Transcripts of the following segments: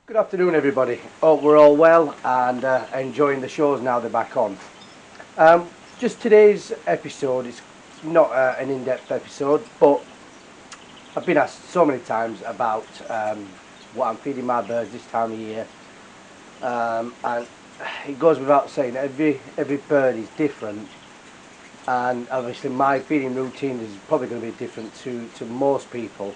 Good afternoon, everybody. Hope we're all well and enjoying the shows now they're back on. Just today's episode is not an in-depth episode, but I've been asked so many times about what I'm feeding my birds this time of year, and it goes without saying every bird is different, and obviously my feeding routine is probably going to be different to most people.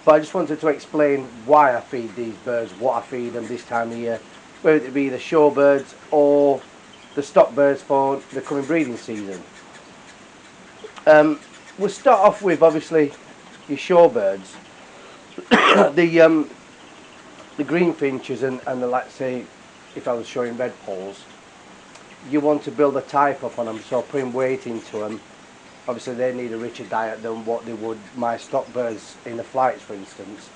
But I just wanted to explain why I feed these birds, what I feed them this time of year, whether it be the shorebirds or the stock birds for the coming breeding season. We'll start off with obviously your shorebirds, the the green finches and the, let's say, if I was showing red poles, you want to build a type up on them, so putting weight into them. Obviously they need a richer diet than what they would my stock birds in the flights, for instance.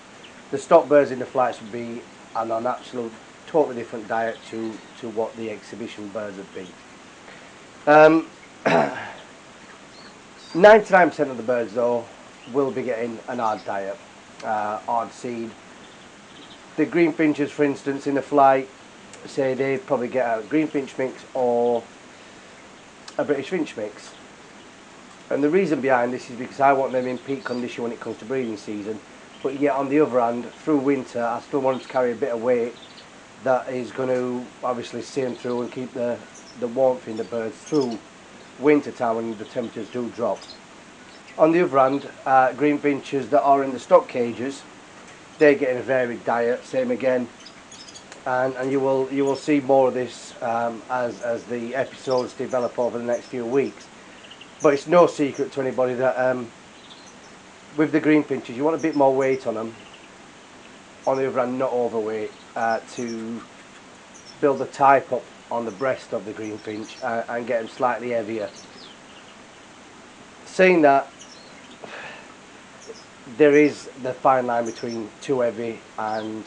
The stock birds in the flights would be on an absolute totally different diet to what the exhibition birds would be. 99% of the birds though will be getting an hard diet, hard seed. The green finches, for instance, in the flight, say they probably get a green finch mix or a British finch mix. And the reason behind this is because I want them in peak condition when it comes to breeding season, but yet on the other hand, through winter I still want them to carry a bit of weight that is going to obviously see them through and keep the warmth in the birds through winter time when the temperatures do drop. On the other hand, green finches that are in the stock cages, they're getting a varied diet, same again, and you will see more of this as the episodes develop over the next few weeks. But it's no secret to anybody that with the green finches you want a bit more weight on them. On the other hand, not overweight, to build the type up on the breast of the green finch and get them slightly heavier. Saying that, there is the fine line between too heavy and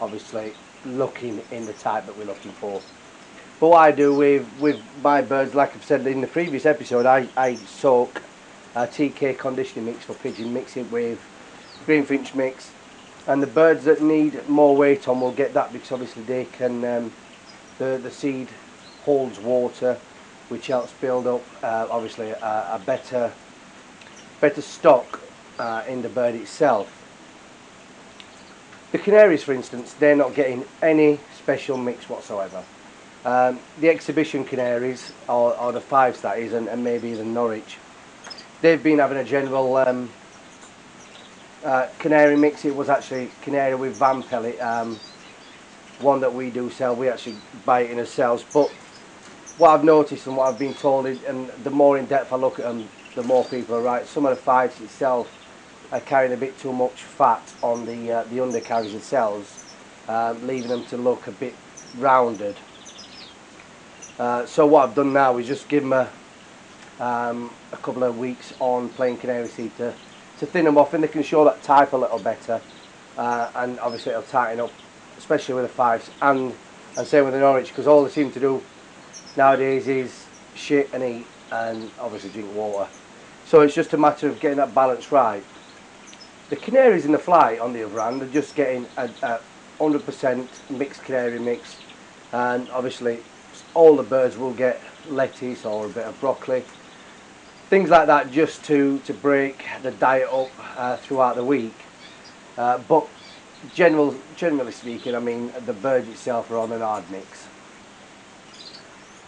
obviously looking in the type that we're looking for. But what I do with my birds, like I've said in the previous episode, I soak a TK conditioning mix for pigeon, mix it with greenfinch mix, and the birds that need more weight on will get that because obviously they can, the seed holds water, which helps build up obviously a better stock in the bird itself. The canaries, for instance, they're not getting any special mix whatsoever. The exhibition canaries, or the fives that is, and maybe even Norwich, they've been having a general canary mix. It was actually canary with van pellet, one that we do sell. We actually buy it in ourselves. But what I've noticed and what I've been told, and the more in depth I look at them, the more people are right. Some of the fives itself are carrying a bit too much fat on the undercarriage themselves, leaving them to look a bit rounded. So what I've done now is just give them a couple of weeks on plain canary seed to thin them off, and they can show that type a little better, and obviously it'll tighten up, especially with the fives, and same with the Norwich, because all they seem to do nowadays is shit and eat and obviously drink water. So it's just a matter of getting that balance right. The canaries in the flight, on the other hand, are just getting a 100% mixed canary mix, and obviously all the birds will get lettuce or a bit of broccoli, things like that, just to break the diet up throughout the week. But generally speaking, I mean, the birds itself are on an hard mix.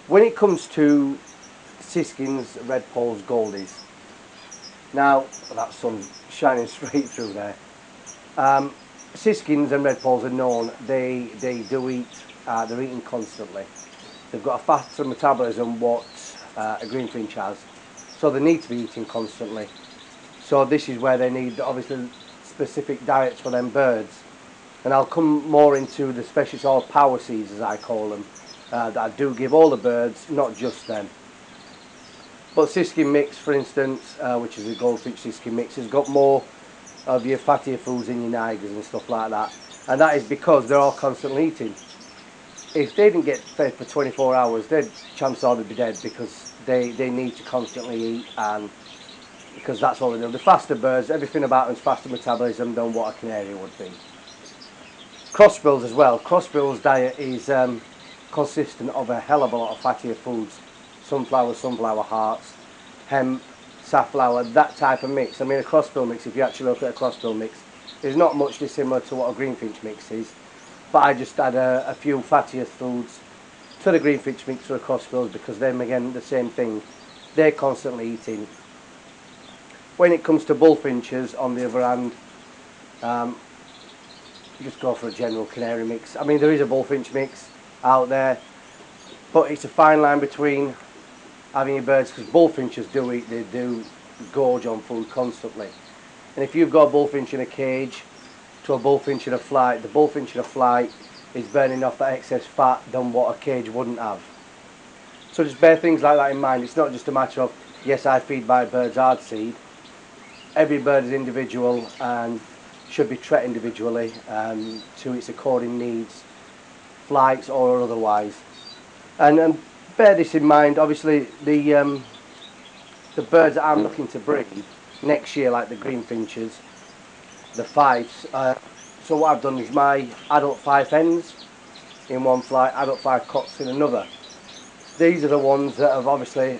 When it comes to siskins, red poles, goldies, now that sun's shining straight through there. Siskins and red poles are known, they do eat, they're eating constantly. They've got a faster metabolism what a greenfinch has, so they need to be eating constantly. So this is where they need obviously specific diets for them birds, and I'll come more into the specialist or power seeds as I call them, that I do give all the birds, not just them. But siskin mix, for instance, which is a goldfinch siskin mix, has got more of your fattier foods in your nigers and stuff like that, and that is because they're all constantly eating. If they didn't get fed for 24 hours, chances are they'd be dead, because they need to constantly eat, and because that's all they do. The faster birds, everything about them's faster metabolism than what a canary would be. Crossbills as well. Crossbills diet is consistent of a hell of a lot of fattier foods. Sunflower hearts, hemp, safflower, that type of mix. I mean, a crossbill mix, if you actually look at a crossbill mix, is not much dissimilar to what a greenfinch mix is. But I just add a few fattier foods to the greenfinch mix for the crossbills, because them again, the same thing. They're constantly eating. When it comes to bullfinches, on the other hand, you just go for a general canary mix. I mean, there is a bullfinch mix out there, but it's a fine line between having your birds, because bullfinches do eat, they do gorge on food constantly. And if you've got a bullfinch in a cage to a bullfinch in a flight, the bullfinch in a flight is burning off that excess fat than what a cage wouldn't have. So just bear things like that in mind. It's not just a matter of, yes, I feed my birds hard seed. Every bird is individual and should be treated individually to its according needs, flights or otherwise. And bear this in mind. Obviously, the birds that I'm looking to breed next year, like the greenfinches, the fifes. So what I've done is my adult fife hens in one flight, adult five cocks in another. These are the ones that have obviously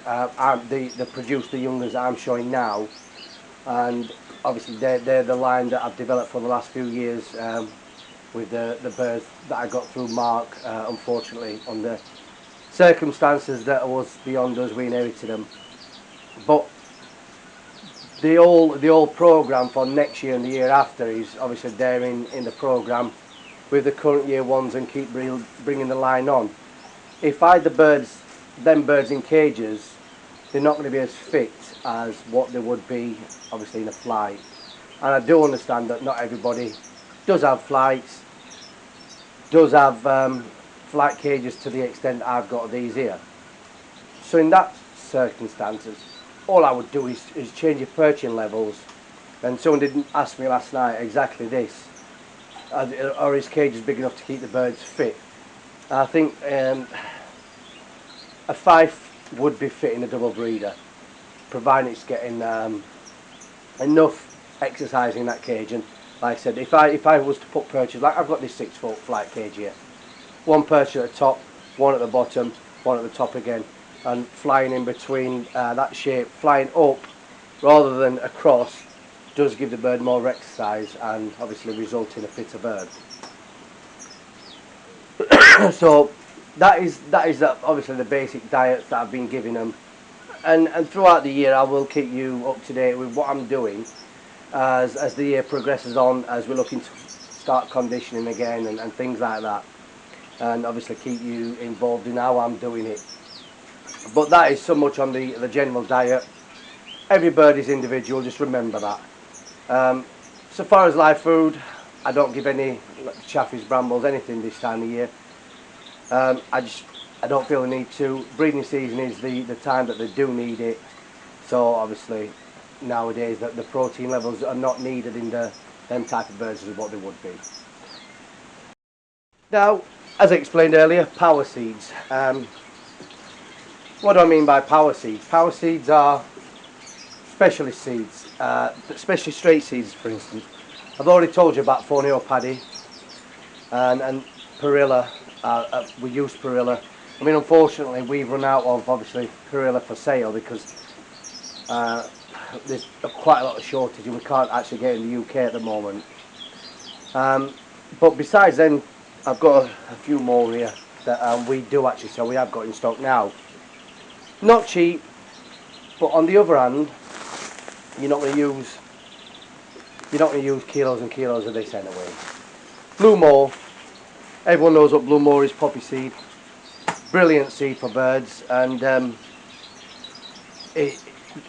they produce the youngers that I'm showing now, and obviously they're the line that I've developed for the last few years with the birds that I got through Mark, unfortunately, under circumstances that was beyond us. We inherited them, but the old program for next year and the year after is obviously there in the program with the current year ones, and keep bringing the line on. If I had them birds in cages, they're not going to be as fit as what they would be obviously in a flight. And I do understand that not everybody does have flights, does have flight cages to the extent I've got these here. So in that circumstances, all I would do is change your perching levels. And someone did ask me last night exactly this: are his cages big enough to keep the birds fit? I think a fife would be fitting a double breeder, providing it's getting enough exercise in that cage. And like I said, if I was to put perches, like I've got this 6-foot flight cage here, one perch at the top, one at the bottom, one at the top again, and flying in between that shape, flying up rather than across, does give the bird more exercise and obviously result in a fitter bird. So that is obviously the basic diets that I've been giving them, and throughout the year I will keep you up to date with what I'm doing as the year progresses on, as we're looking to start conditioning again and things like that, and obviously keep you involved in how I'm doing it. But that is so much on the general diet. Every bird is individual, just remember that. So far as live food, I don't give any chaffies, brambles, anything this time of year. I don't feel the need to. Breeding season is the time that they do need it. So obviously nowadays that the protein levels are not needed in them type of birds as what they would be. Now, as I explained earlier, power seeds. What do I mean by power seeds? Power seeds are specialist seeds, especially straight seeds, for instance. I've already told you about Forneo paddy and Perilla. We use Perilla. I mean, unfortunately, we've run out of obviously Perilla for sale because there's quite a lot of shortage and we can't actually get in the UK at the moment. But besides then, I've got a few more here that we do actually sell. We have got in stock now. Not cheap, but on the other hand, you're not going to use kilos and kilos of this anyway. Blue Moor. Everyone knows what Blue Moor is, poppy seed. Brilliant seed for birds, and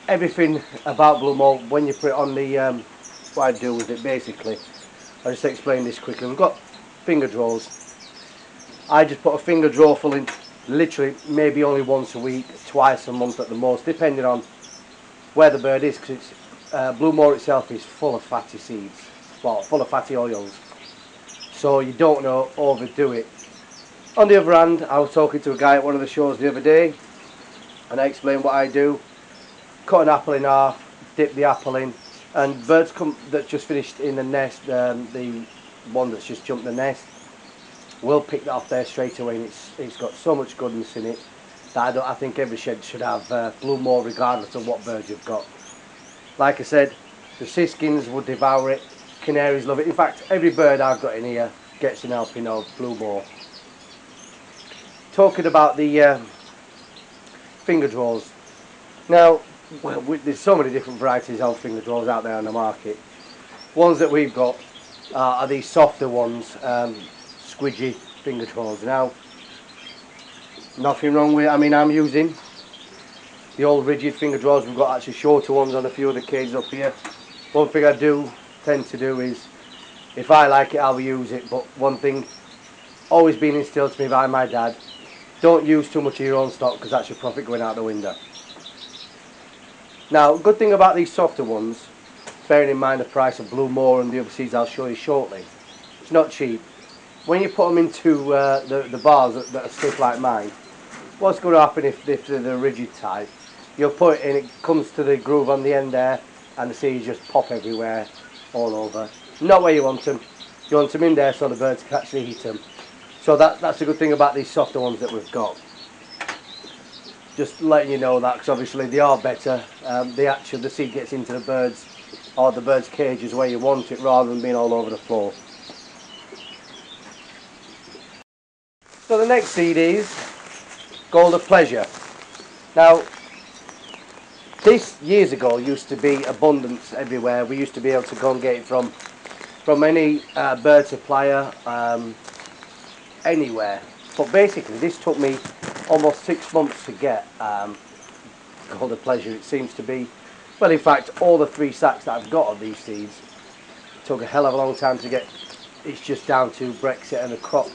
everything about Blue Moor, when you put it on the, what I do with it basically, I'll just explain this quickly. We've got finger draws. I just put a finger draw full in, literally maybe only once a week, twice a month at the most, depending on where the bird is, because it's Blue Moor itself is full of fatty seeds, well, full of fatty oils, so you don't know, overdo it. On the other hand, I was talking to a guy at one of the shows the other day, and I explained what I do. Cut an apple in half, dip the apple in, and birds come that just finished in the nest, the one that's just jumped the nest, we'll pick that off there straight away, and it's got so much goodness in it that I think every shed should have blue moor regardless of what bird you've got. Like I said, the siskins would devour it, canaries love it. In fact, every bird I've got in here gets an helping of blue moor. Talking about the finger draws. Now, there's so many different varieties of finger draws out there on the market. Ones that we've got are these softer ones, squidgy finger draws. Now, nothing wrong with it. I mean, I'm using the old rigid finger draws. We've got actually shorter ones on a few of the cages up here. One thing I do tend to do is, if I like it, I'll use it. But one thing always been instilled to me by my dad: don't use too much of your own stock, because that's your profit going out the window. Now, good thing about these softer ones, bearing in mind the price of blue moor and the other seeds I'll show you shortly, it's not cheap. When you put them into the bars that are stiff like mine, what's going to happen if they're the rigid type? You'll put it in, it comes to the groove on the end there, and the seeds just pop everywhere, all over. Not where you want them. You want them in there so the birds can actually eat them. So that's a good thing about these softer ones that we've got. Just letting you know that, because obviously they are better. The seed gets into the birds, or the birds' cages where you want it, rather than being all over the floor. So the next seed is Gold of Pleasure. Now, this years ago used to be abundance everywhere. We used to be able to go and get it from any bird supplier, anywhere. But basically, this took me almost 6 months to get Gold of Pleasure. It seems to be, well, in fact, all the 3 sacks that I've got of these seeds took a hell of a long time to get. It's just down to Brexit and the crop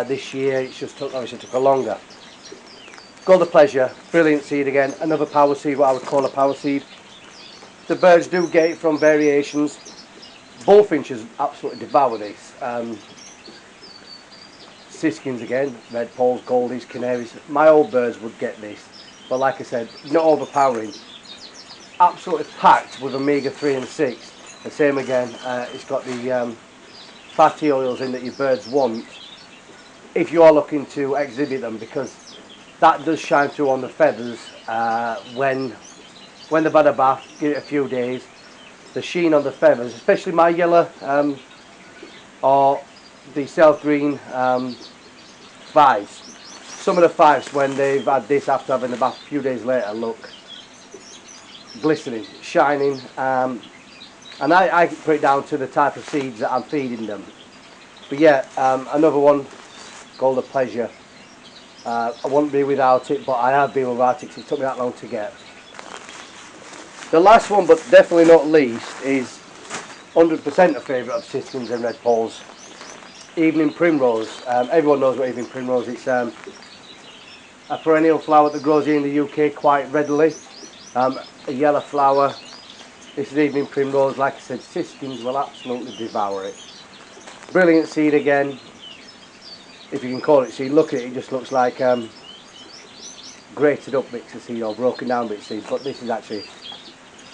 this year. It's just obviously took a longer. Gold of Pleasure, brilliant seed again. Another power seed, what I would call a power seed. The birds do get it from variations. Bullfinches absolutely devour this. Siskins again, red poles, goldies, canaries. My old birds would get this, but like I said, not overpowering. Absolutely packed with omega-3 and 6. The same again, it's got the fatty oils in that your birds want if you are looking to exhibit them, because that does shine through on the feathers when they've had a bath, give it a few days. The sheen on the feathers, especially my yellow or the self green fives. Some of the fives, when they've had this after having the bath a few days later, look glistening, shining, and I put it down to the type of seeds that I'm feeding them. But yeah, another one, Gold of Pleasure. I wouldn't be without it, but I have been without it because it took me that long to get. The last one, but definitely not least, is 100% a favourite of siskins and red poles. Evening primrose. Everyone knows what evening primrose is. It's a perennial flower that grows here in the UK quite readily. A yellow flower. This is evening primrose. Like I said, siskins will absolutely devour it. Brilliant seed again, if you can call it seed. Look at it, it just looks like grated up bits of seed or broken down bits of seed, but this is actually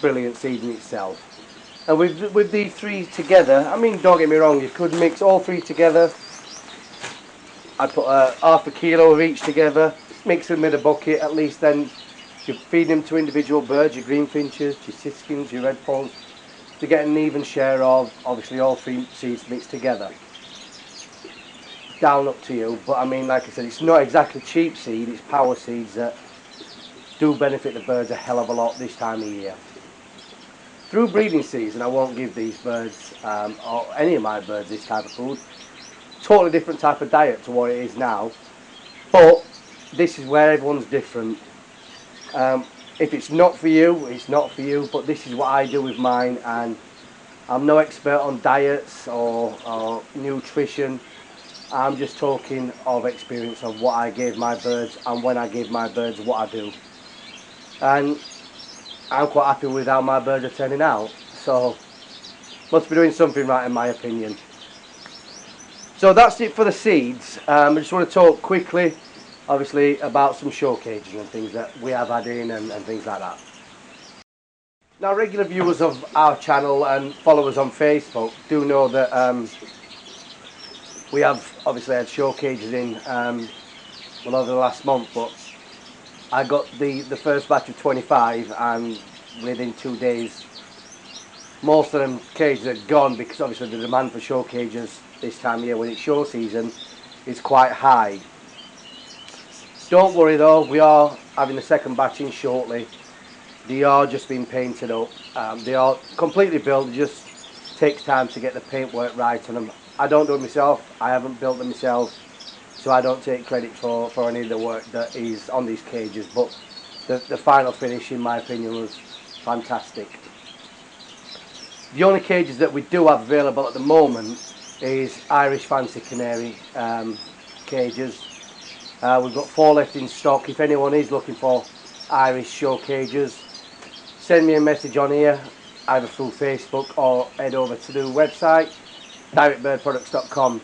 brilliant seed in itself. And with these 3 together, I mean, don't get me wrong, you could mix all 3 together. I'd put half a kilo of each together, mix them in a bucket. At least then you're feeding them to individual birds, your greenfinches, your siskins, your red poles, to get an even share of obviously all 3 seeds mixed together. Down up to you, but I mean, like I said, it's not exactly cheap seed, it's power seeds that do benefit the birds a hell of a lot this time of year. Through breeding season, I won't give these birds, or any of my birds, this type of food. Totally different type of diet to what it is now, but this is where everyone's different. If it's not for you, it's not for you, but this is what I do with mine, and I'm no expert on diets or nutrition. I'm just talking of experience of what I gave my birds and when I give my birds what I do. And I'm quite happy with how my birds are turning out. So, must be doing something right in my opinion. So that's it for the seeds. I just want to talk quickly, obviously, about some show cages and things that we have had in and things like that. Now, regular viewers of our channel and followers on Facebook do know that we have obviously had show cages in well over the last month, but I got the first batch of 25, and within 2 days most of them cages are gone, because obviously the demand for show cages this time of year when it's show season is quite high. Don't worry though, we are having the second batch in shortly. They are just being painted up. They are completely built. It just takes time to get the paintwork right on them. I don't do it myself. I haven't built them myself, so I don't take credit for any of the work that is on these cages. But the final finish, in my opinion, was fantastic. The only cages that we do have available at the moment is Irish Fancy Canary cages. We've got 4 left in stock. If anyone is looking for Irish show cages, send me a message on here, either through Facebook or head over to the website, directbirdproducts.com.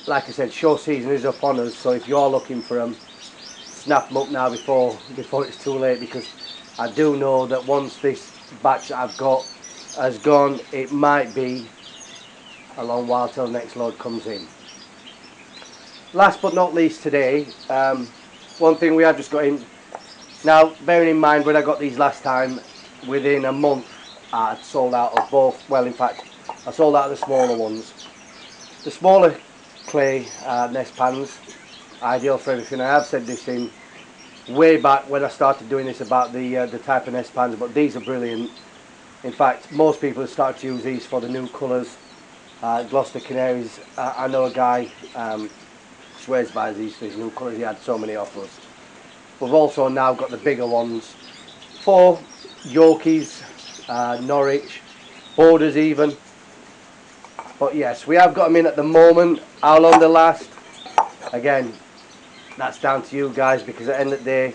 Like I said, show season is upon us, so if you're looking for them, snap them up now before it's too late, because I do know that once this batch that I've got has gone, it might be a long while till the next load comes in. Last but not least today, one thing we have just got in. Now, bearing in mind when I got these last time, within a month I'd sold out of both. Well, in fact, I sold out of the smaller ones. The smaller clay nest pans, ideal for everything. I have said this in way back when I started doing this about the type of nest pans, but these are brilliant. In fact, most people have started to use these for the new colours. Gloucester Canaries, I know a guy swears by these for his new colours. He had so many offers. We've also now got the bigger ones for Yorkies, Norwich, Borders even. But yes, we have got them in at the moment. How long they last, again, that's down to you guys, because at the end of the day,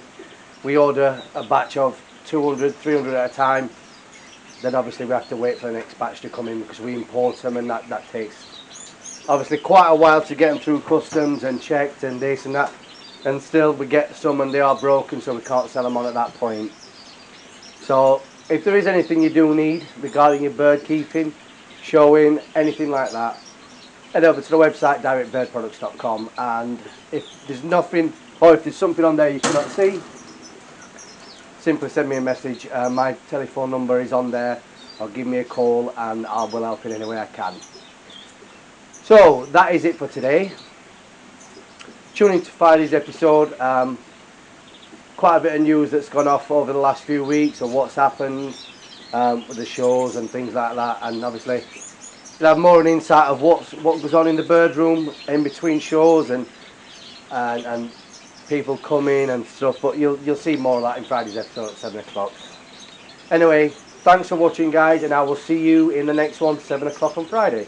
we order a batch of 200, 300 at a time. Then obviously we have to wait for the next batch to come in, because we import them, and that takes obviously quite a while to get them through customs and checked and this and that. And still we get some and they are broken, so we can't sell them on at that point. So if there is anything you do need regarding your bird keeping, showing, anything like that, head over to the website directbirdproducts.com, and if there's nothing, or if there's something on there you cannot see, simply send me a message. My telephone number is on there, or give me a call and I will help in any way I can. So that is it for today. Tune in to Friday's episode. Quite a bit of news that's gone off over the last few weeks of what's happened with the shows and things like that, and obviously you'll have more an insight of what goes on in the bird room in between shows and people coming and stuff. But you'll see more of that in Friday's episode at 7 o'clock. Anyway, thanks for watching guys, and I will see you in the next one, 7 o'clock on Friday.